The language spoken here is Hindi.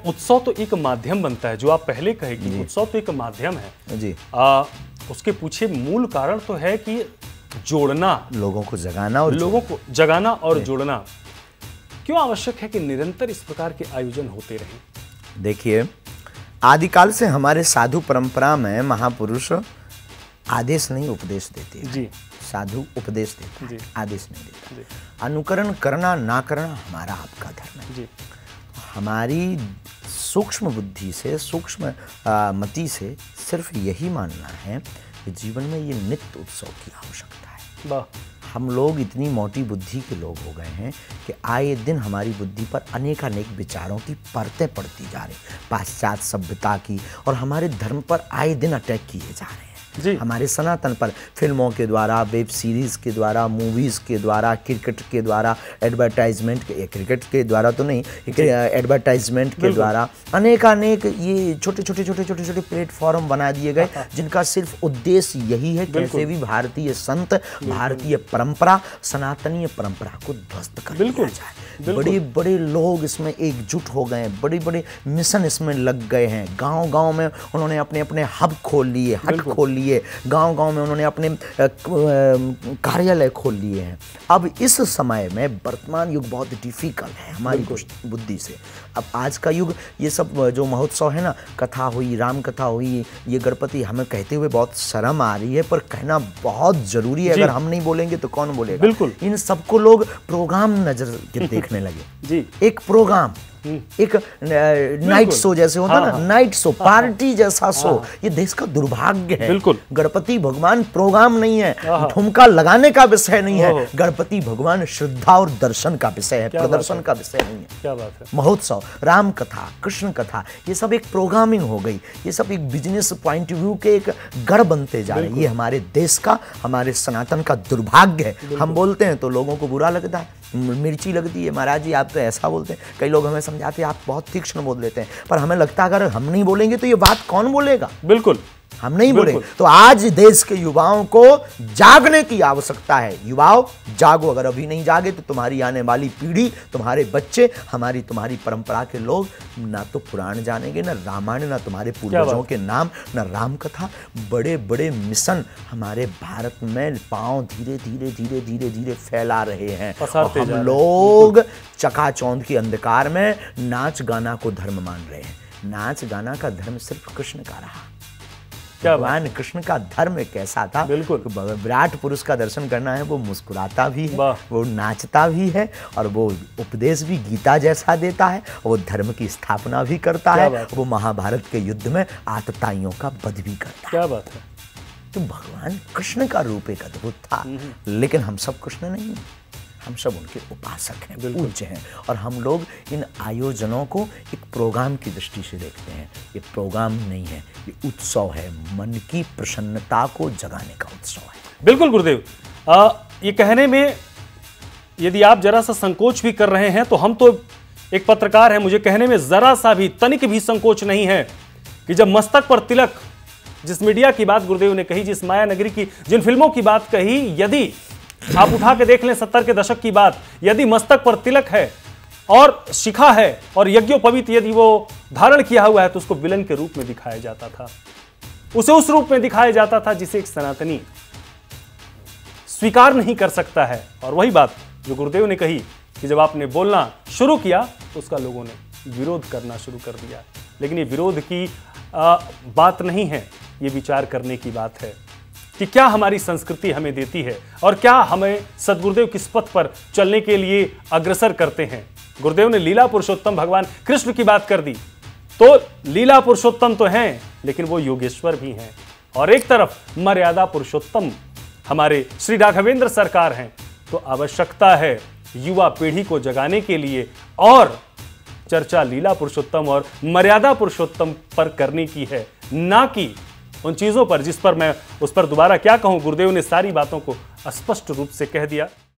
उत्सव तो एक माध्यम बनता है, जो आप पहले कहे कि उत्सव तो एक माध्यम है जी। उसके पीछे मूल कारण तो है कि जोड़ना, लोगों को जगाना और जोड़ना। क्यों आवश्यक है कि निरंतर इस प्रकार के आयोजन होते रहें? देखिए, आदिकाल से हमारे साधु परंपरा में महापुरुष आदेश नहीं उपदेश देते हैं। जी। साधु उपदेश देता है, आदेश नहीं देता। जी। अनुकरण करना ना करना हमारा आपका धर्म है। जी। हमारी सूक्ष्म बुद्धि से, सूक्ष्म मति से सिर्फ यही मानना है कि जीवन में ये नित्य उत्सव की आवश्यकता है। वाह। हम लोग इतनी मोटी बुद्धि के लोग हो गए हैं कि आए दिन हमारी बुद्धि पर अनेकानेक विचारों की परतें पड़ती जा रही, पाश्चात्य सभ्यता की, और हमारे धर्म पर आए दिन अटैक किए जा रहे हैं। जी। हमारे सनातन पर फिल्मों के द्वारा, वेब सीरीज के द्वारा, मूवीज के द्वारा, क्रिकेट के द्वारा, एडवर्टाइजमेंट के, क्रिकेट के द्वारा तो नहीं, एडवर्टाइजमेंट के द्वारा अनेकानेक ये छोटे छोटे प्लेटफॉर्म बना दिए गए, जिनका सिर्फ उद्देश्य यही है कैसे भी भारतीय संत, भारतीय परंपरा, सनातनीय परंपरा को ध्वस्त कर दिया जाए। बड़े बड़े लोग इसमें एकजुट हो गए, बड़े बड़े मिशन इसमें लग गए हैं। गांव गांव में उन्होंने अपने अपने हब खोल लिए, हट खोल लिए, गांव गांव में उन्होंने अपने कार्यालय खोल लिए हैं। अब इस समय में वर्तमान युग बहुत डिफिकल्ट है हमारी बुद्धि से। अब आज का युग, ये सब जो महोत्सव है ना, कथा हुई, राम कथा हुई, ये गणपति, हमें कहते हुए बहुत शर्म आ रही है, पर कहना बहुत जरूरी है। अगर हम नहीं बोलेंगे तो कौन बोलेगा? बिल्कुल। इन सबको लोग प्रोग्राम नजर के देखने लगे। जी। एक प्रोग्राम, एक नाइट शो जैसे होता है ना, नाइट शो, पार्टी जैसा शो, ये देश का दुर्भाग्य है। बिल्कुल। गणपति भगवान प्रोग्राम नहीं है, ठुमका लगाने का विषय नहीं है। गणपति भगवान श्रद्धा और दर्शन का विषय है, प्रदर्शन का विषय नहीं है। क्या बात है। महोत्सव, राम कथा, कृष्ण कथा, ये सब एक प्रोग्रामिंग हो गई, ये सब एक बिजनेस पॉइंट ऑफ व्यू के एक गढ़ बनते जा रहे हैं। ये हमारे देश का, हमारे सनातन का दुर्भाग्य है। हम बोलते हैं तो लोगों को बुरा लगता है, मिर्ची लगती है। महाराज जी, आप तो ऐसा बोलते हैं। कई लोग हमें समझाते हैं आप बहुत तीक्ष्ण बोल लेते हैं, पर हमें लगता है अगर हम नहीं बोलेंगे तो ये बात कौन बोलेगा? बिल्कुल, हम नहीं बोलेंगे। तो आज देश के युवाओं को जागने की आवश्यकता है। युवाओं, जागो। अगर अभी नहीं जागे तो तुम्हारी आने वाली पीढ़ी, तुम्हारे बच्चे, तुम्हारी परंपरा के लोग ना तो पुराण जानेंगे, ना रामायण, ना तुम्हारे पूर्वजों के नाम, ना राम कथा। बड़े बड़े मिशन हमारे भारत में पांव धीरे धीरे धीरे धीरे धीरे फैला रहे हैं। हम लोग चकाचौंध के अंधकार में नाच गाना को धर्म मान रहे हैं। नाच गाना का धर्म सिर्फ कृष्ण का रहा। भगवान कृष्ण का धर्म कैसा था? बिल्कुल। विराट पुरुष का दर्शन करना है, वो मुस्कुराता भी है, वो नाचता भी है, और वो उपदेश भी गीता जैसा देता है, वो धर्म की स्थापना भी करता है, वो महाभारत के युद्ध में आतताइयों का वध भी करता है। क्या बात है। तो भगवान कृष्ण का रूप एक अद्भुत था, लेकिन हम सब कृष्ण नहीं, हम सब उनके उपासक हैं, पूज्य हैं। और हम लोग इन आयोजनों को एक प्रोग्राम की दृष्टि से देखते हैं। ये प्रोग्राम नहीं है, ये उत्सव है, मन की प्रसन्नता को जगाने का उत्सव है। बिल्कुल गुरुदेव, ये कहने में यदि आप जरा सा संकोच भी कर रहे हैं तो हम तो एक पत्रकार हैं, मुझे कहने में जरा सा भी, तनिक भी संकोच नहीं है कि जब मस्तक पर तिलक, जिस मीडिया की बात गुरुदेव ने कही, जिस माया नगरी की, जिन फिल्मों की बात कही, यदि आप उठा के देख लें 70 के दशक की बात, यदि मस्तक पर तिलक है और शिखा है और यज्ञोपवीत यदि वो धारण किया हुआ है तो उसको विलन के रूप में दिखाया जाता था, उसे उस रूप में दिखाया जाता था जिसे एक सनातनी स्वीकार नहीं कर सकता है। और वही बात जो गुरुदेव ने कही कि जब आपने बोलना शुरू किया तो उसका लोगों ने विरोध करना शुरू कर दिया। लेकिन ये विरोध की बात नहीं है, ये विचार करने की बात है कि क्या हमारी संस्कृति हमें देती है और क्या हमें सद्गुरुदेव किस पथ पर चलने के लिए अग्रसर करते हैं। गुरुदेव ने लीला पुरुषोत्तम भगवान कृष्ण की बात कर दी, तो लीला पुरुषोत्तम तो हैं, लेकिन वो योगेश्वर भी हैं। और एक तरफ मर्यादा पुरुषोत्तम हमारे श्री राघवेंद्र सरकार हैं। तो आवश्यकता है युवा पीढ़ी को जगाने के लिए और चर्चा लीला पुरुषोत्तम और मर्यादा पुरुषोत्तम पर करने की है, ना कि उन चीजों पर जिस पर मैं उस पर दोबारा क्या कहूं। गुरुदेव ने सारी बातों को स्पष्ट रूप से कह दिया।